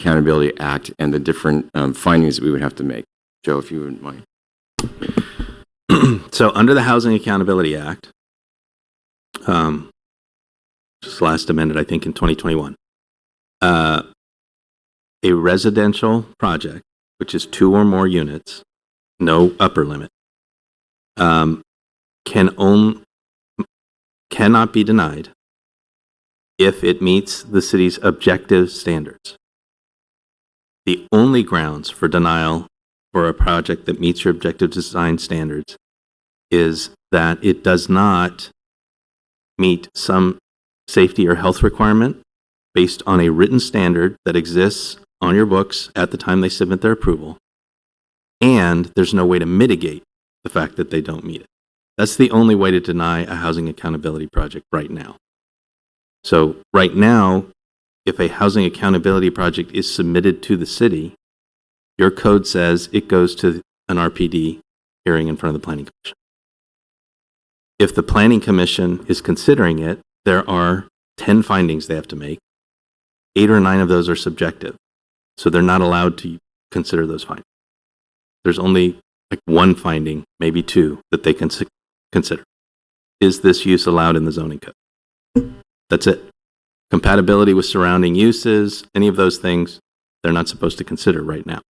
Accountability Act and the different findings that we would have to make. Joe, if you wouldn't mind. So under the Housing Accountability Act, just last amended, I think, in 2021, a residential project, which is 2 or more units, no upper limit, cannot be denied if it meets the city's objective standards. The only grounds for denial for a project that meets your objective design standards is that it does not meet some safety or health requirement based on a written standard that exists on your books at the time they submit their approval, and there's no way to mitigate the fact that they don't meet it. That's the only way to deny a housing accountability project right now. So right now, if a housing accountability project is submitted to the city, your code says it goes to an RPD hearing in front of the Planning Commission. If the Planning Commission is considering it, there are 10 findings they have to make. 8 or 9 of those are subjective, so they're not allowed to consider those findings. There's only like 1 finding, maybe 2, that they can consider. Is this use allowed in the zoning code? That's it. Compatibility with surrounding uses, any of those things, they're not supposed to consider right now.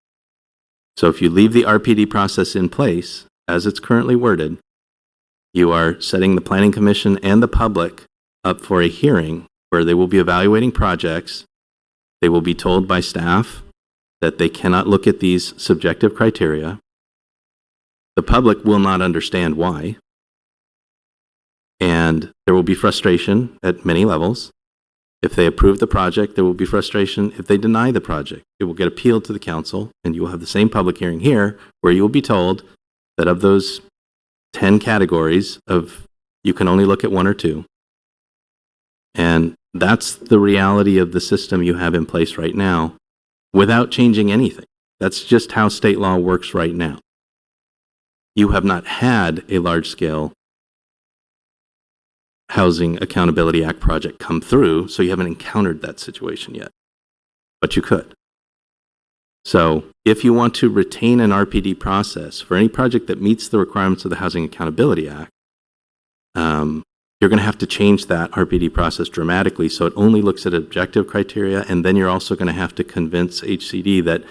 So if you leave the RPD process in place, as it's currently worded, you are setting the Planning Commission and the public up for a hearing where they will be evaluating projects. They will be told by staff that they cannot look at these subjective criteria. The public will not understand why. And there will be frustration at many levels. If they approve the project, there will be frustration. If they deny the project, it will get appealed to the council, and you will have the same public hearing here where you will be told that of those 10 categories of you can only look at 1 or 2. And that's the reality of the system you have in place right now without changing anything. That's just how state law works right now. You have not had a large-scale Housing Accountability Act project come through, so you haven't encountered that situation yet. But you could. So if you want to retain an RPD process for any project that meets the requirements of the Housing Accountability Act, you're going to have to change that RPD process dramatically so it only looks at objective criteria, and then you're also going to have to convince HCD that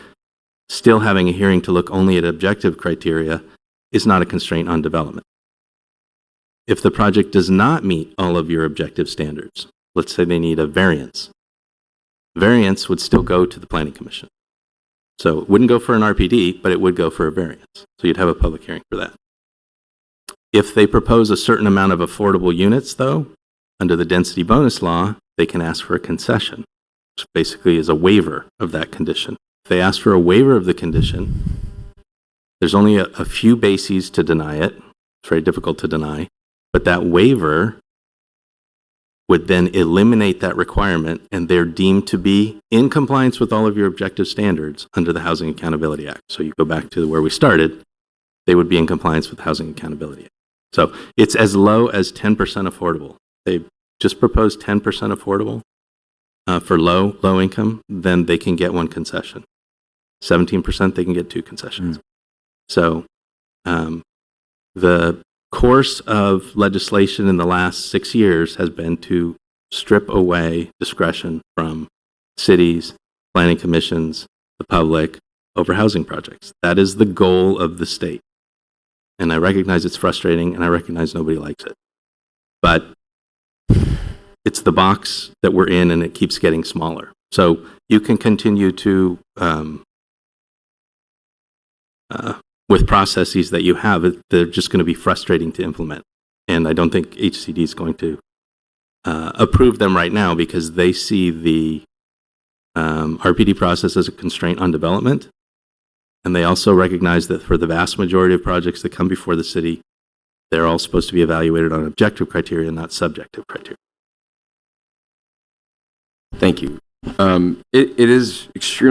still having a hearing to look only at objective criteria is not a constraint on development. If the project does not meet all of your objective standards, let's say they need a variance, variance would still go to the Planning Commission. So it wouldn't go for an RPD, but it would go for a variance. So you'd have a public hearing for that. If they propose a certain amount of affordable units, though, under the density bonus law, they can ask for a concession, which basically is a waiver of that condition. If they ask for a waiver of the condition, there's only a few bases to deny it. It's very difficult to deny. But that waiver would then eliminate that requirement, and they're deemed to be in compliance with all of your objective standards under the Housing Accountability Act. So you go back to where we started, they would be in compliance with the Housing Accountability Act. So it's as low as 10% affordable. They just proposed 10% affordable for low income, then they can get 1 concession. 17%, they can get 2 concessions. So the course of legislation in the last 6 years has been to strip away discretion from cities, planning commissions, the public over housing projects. That is the goal of the state. And I recognize it's frustrating, and I recognize nobody likes it. But it's the box that we're in, and it keeps getting smaller. So you can continue to with processes that you have, they're just going to be frustrating to implement. And I don't think HCD is going to approve them right now because they see the RPD process as a constraint on development. And they also recognize that for the vast majority of projects that come before the city, they're all supposed to be evaluated on objective criteria, not subjective criteria. Thank you. It is extremely